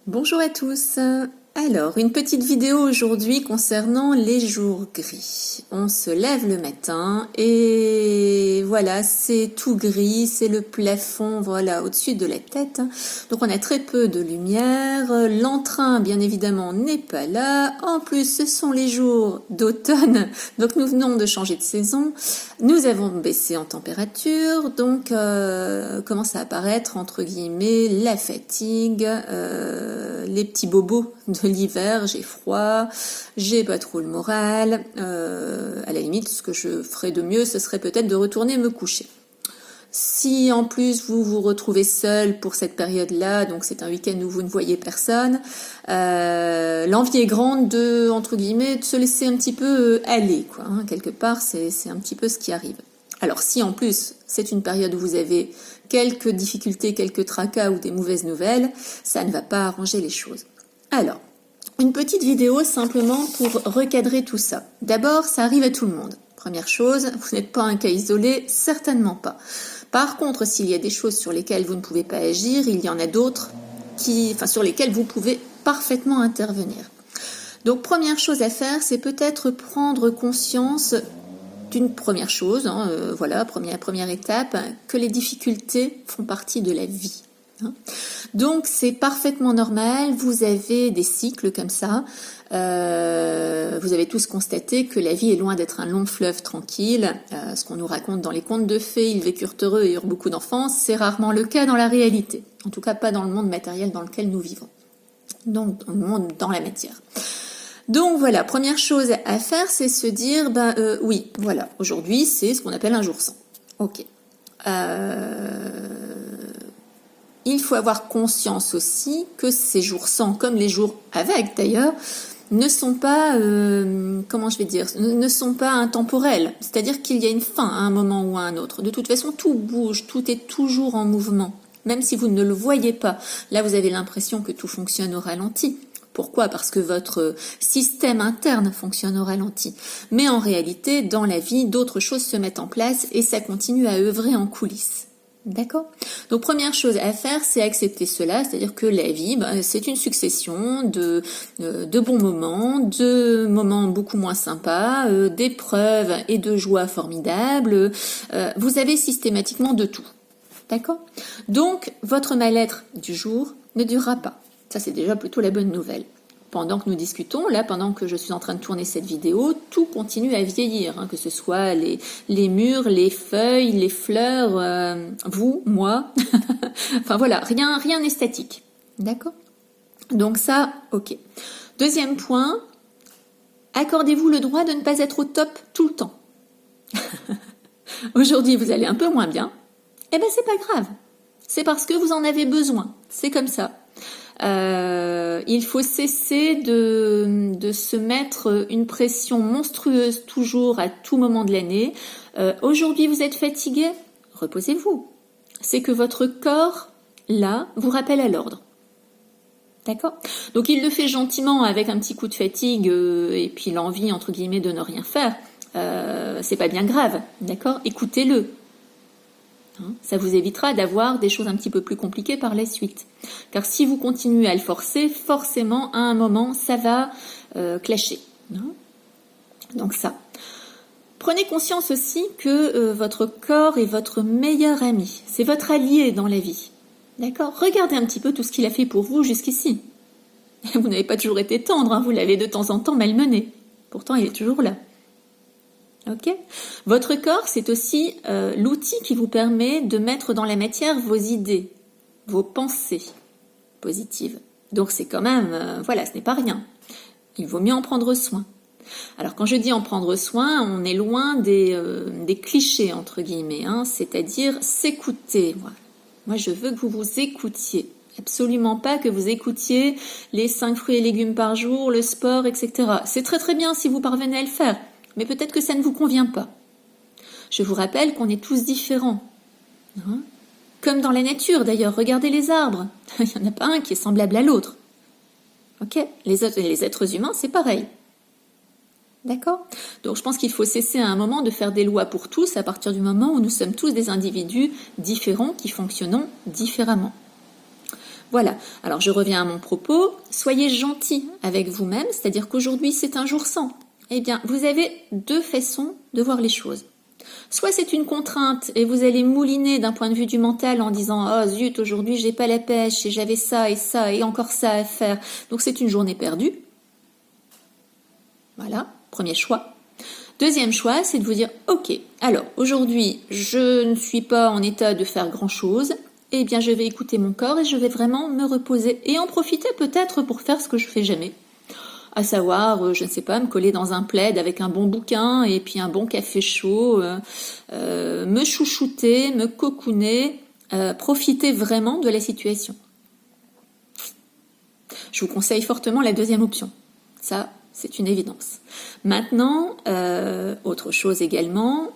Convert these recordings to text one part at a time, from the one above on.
Bonjour à tous. Alors, une petite vidéo aujourd'hui concernant les jours gris. On se lève le matin et voilà, c'est tout gris, c'est le plafond, voilà, au-dessus de la tête. Donc on a très peu de lumière. L'entrain, bien évidemment, n'est pas là. En plus, ce sont les jours d'automne. Donc nous venons de changer de saison. Nous avons baissé en température. Donc commence à apparaître, entre guillemets, la fatigue, les petits bobos de l'hiver, j'ai froid, j'ai pas trop le moral. À la limite, ce que je ferais de mieux, ce serait peut-être de retourner me coucher. Si en plus vous vous retrouvez seul pour cette période-là, donc c'est un week-end où vous ne voyez personne, l'envie est grande de, entre guillemets, de se laisser un petit peu aller, quoi. Hein, quelque part, c'est un petit peu ce qui arrive. Alors si en plus c'est une période où vous avez quelques difficultés, quelques tracas ou des mauvaises nouvelles, ça ne va pas arranger les choses. Alors, une petite vidéo simplement pour recadrer tout ça. D'abord, ça arrive à tout le monde. Première chose, vous n'êtes pas un cas isolé, certainement pas. Par contre, s'il y a des choses sur lesquelles vous ne pouvez pas agir, il y en a d'autres sur lesquelles vous pouvez parfaitement intervenir. Donc, première chose à faire, c'est peut-être prendre conscience d'une première chose, voilà, première étape, que les difficultés font partie de la vie. Donc c'est parfaitement normal, vous avez des cycles comme ça, vous avez tous constaté que la vie est loin d'être un long fleuve tranquille, ce qu'on nous raconte dans les contes de fées, ils vécurent heureux et eurent beaucoup d'enfants, c'est rarement le cas dans la réalité, en tout cas pas dans le monde matériel dans lequel nous vivons, donc dans le monde dans la matière. Donc voilà, première chose à faire, c'est se dire, oui, voilà, aujourd'hui c'est ce qu'on appelle un jour sans. Ok. Il faut avoir conscience aussi que ces jours sans, comme les jours avec d'ailleurs, ne sont pas, ne sont pas intemporels. C'est-à-dire qu'il y a une fin à un moment ou à un autre. De toute façon, tout bouge, tout est toujours en mouvement. Même si vous ne le voyez pas, là vous avez l'impression que tout fonctionne au ralenti. Pourquoi ? Parce que votre système interne fonctionne au ralenti. Mais en réalité, dans la vie, d'autres choses se mettent en place et ça continue à œuvrer en coulisses. D'accord ? Donc première chose à faire, c'est accepter cela, c'est-à-dire que la vie, c'est une succession de bons moments, de moments beaucoup moins sympas, d'épreuves et de joies formidables. Vous avez systématiquement de tout. D'accord ? Donc votre mal-être du jour ne durera pas. Ça, c'est déjà plutôt la bonne nouvelle. Pendant que nous discutons, là, pendant que je suis en train de tourner cette vidéo, tout continue à vieillir, que ce soit les murs, les feuilles, les fleurs, vous, moi. Enfin voilà, rien n'est statique. D'accord ? Donc ça, ok. Deuxième point, accordez-vous le droit de ne pas être au top tout le temps. Aujourd'hui, vous allez un peu moins bien. Eh ben, c'est pas grave. C'est parce que vous en avez besoin. C'est comme ça. Il faut cesser de se mettre une pression monstrueuse toujours à tout moment de l'année. Aujourd'hui, vous êtes fatigué, reposez-vous. C'est que votre corps, là, vous rappelle à l'ordre. D'accord ? Donc il le fait gentiment avec un petit coup de fatigue et puis l'envie, entre guillemets, de ne rien faire. C'est pas bien grave, d'accord ? Écoutez-le. Ça vous évitera d'avoir des choses un petit peu plus compliquées par la suite. Car si vous continuez à le forcer, forcément, à un moment, ça va clasher. Donc ça. Prenez conscience aussi que votre corps est votre meilleur ami. C'est votre allié dans la vie. D'accord ? Regardez un petit peu tout ce qu'il a fait pour vous jusqu'ici. Vous n'avez pas toujours été tendre, vous l'avez de temps en temps malmené. Pourtant, il est toujours là. Ok ? Votre corps, c'est aussi l'outil qui vous permet de mettre dans la matière vos idées, vos pensées positives. Donc c'est quand même, ce n'est pas rien. Il vaut mieux en prendre soin. Alors quand je dis en prendre soin, on est loin des clichés, entre guillemets, c'est-à-dire s'écouter. Voilà. Moi, je veux que vous vous écoutiez. Absolument pas que vous écoutiez les 5 fruits et légumes par jour, le sport, etc. C'est très très bien si vous parvenez à le faire. Mais peut-être que ça ne vous convient pas. Je vous rappelle qu'on est tous différents. Comme dans la nature d'ailleurs, regardez les arbres. Il n'y en a pas un qui est semblable à l'autre. Ok ? Les êtres humains, c'est pareil. D'accord ? Donc je pense qu'il faut cesser à un moment de faire des lois pour tous à partir du moment où nous sommes tous des individus différents qui fonctionnons différemment. Voilà, alors je reviens à mon propos, soyez gentil avec vous-même, c'est-à-dire qu'aujourd'hui c'est un jour sans. Eh bien, vous avez deux façons de voir les choses. Soit c'est une contrainte et vous allez mouliner d'un point de vue du mental en disant « Oh zut, aujourd'hui j'ai pas la pêche et j'avais ça et encore ça à faire, donc c'est une journée perdue. » Voilà, premier choix. Deuxième choix, c'est de vous dire « Ok, alors aujourd'hui je ne suis pas en état de faire grand-chose, eh bien je vais écouter mon corps et je vais vraiment me reposer et en profiter peut-être pour faire ce que je fais jamais. » À savoir, je ne sais pas, me coller dans un plaid avec un bon bouquin et puis un bon café chaud, me chouchouter, me cocooner, profiter vraiment de la situation. Je vous conseille fortement la deuxième option. Ça, c'est une évidence. Maintenant, autre chose également,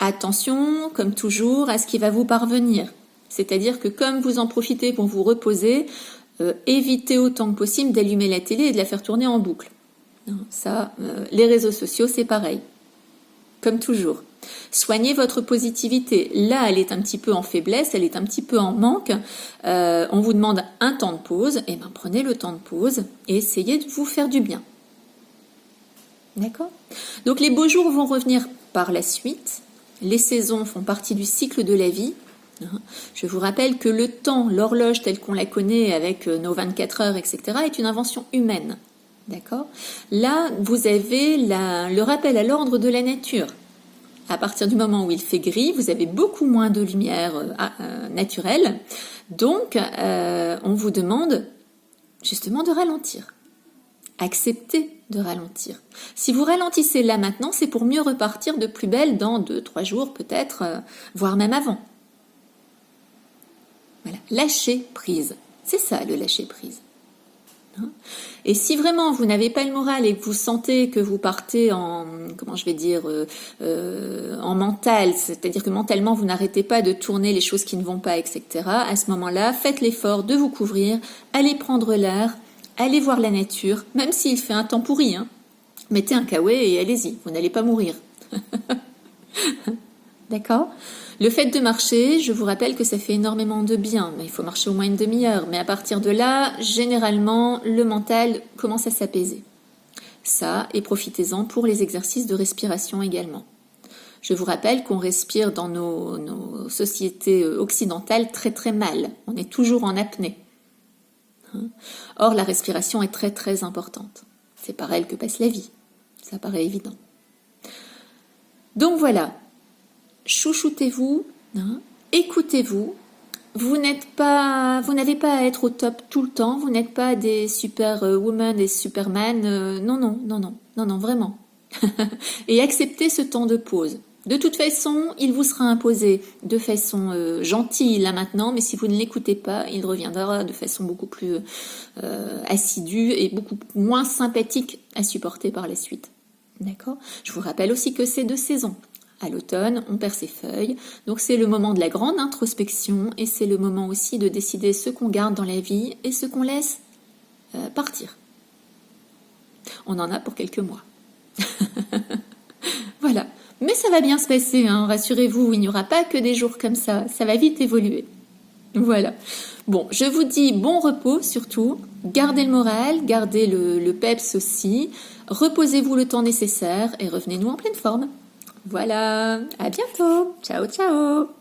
attention, comme toujours, à ce qui va vous parvenir. C'est-à-dire que comme vous en profitez pour vous reposer, évitez autant que possible d'allumer la télé et de la faire tourner en boucle. Ça, les réseaux sociaux, c'est pareil. Comme toujours. Soignez votre positivité. Là, elle est un petit peu en faiblesse, elle est un petit peu en manque. On vous demande un temps de pause. Eh bien, prenez le temps de pause et essayez de vous faire du bien. D'accord ? Donc, les beaux jours vont revenir par la suite. Les saisons font partie du cycle de la vie. Je vous rappelle que le temps, l'horloge telle qu'on la connaît avec nos 24 heures, etc., est une invention humaine. D'accord ? Là, vous avez le rappel à l'ordre de la nature. À partir du moment où il fait gris, vous avez beaucoup moins de lumière naturelle. Donc, on vous demande justement de ralentir. Acceptez de ralentir. Si vous ralentissez là maintenant, c'est pour mieux repartir de plus belle dans 2-3 jours peut-être, voire même avant. Voilà, lâcher prise. C'est ça le lâcher prise. Et si vraiment vous n'avez pas le moral et que vous sentez que vous partez en, en mental, c'est-à-dire que mentalement vous n'arrêtez pas de tourner les choses qui ne vont pas, etc., à ce moment-là, faites l'effort de vous couvrir, allez prendre l'air, allez voir la nature, même s'il fait un temps pourri, mettez un kawaii et allez-y, vous n'allez pas mourir. D'accord ? Le fait de marcher, je vous rappelle que ça fait énormément de bien, mais il faut marcher au moins une demi-heure. Mais à partir de là, généralement, le mental commence à s'apaiser. Ça, et profitez-en pour les exercices de respiration également. Je vous rappelle qu'on respire dans nos sociétés occidentales très très mal. On est toujours en apnée. Or, la respiration est très très importante. C'est par elle que passe la vie. Ça paraît évident. Donc voilà. Chouchoutez-vous, écoutez-vous. Vous n'avez pas à être au top tout le temps. Vous n'êtes pas des superwoman et superman. Non, vraiment. Et acceptez ce temps de pause. De toute façon, il vous sera imposé de façon gentille là maintenant, mais si vous ne l'écoutez pas, il reviendra de façon beaucoup plus assidue et beaucoup moins sympathique à supporter par la suite. D'accord ? Je vous rappelle aussi que c'est 2 saisons. À l'automne, on perd ses feuilles, donc c'est le moment de la grande introspection et c'est le moment aussi de décider ce qu'on garde dans la vie et ce qu'on laisse partir. On en a pour quelques mois. Voilà. Mais ça va bien se passer, rassurez-vous, il n'y aura pas que des jours comme ça va vite évoluer. Voilà. Bon, je vous dis bon repos surtout, gardez le moral, gardez le peps aussi, reposez-vous le temps nécessaire et revenez-nous en pleine forme. Voilà, à bientôt. Ciao, ciao.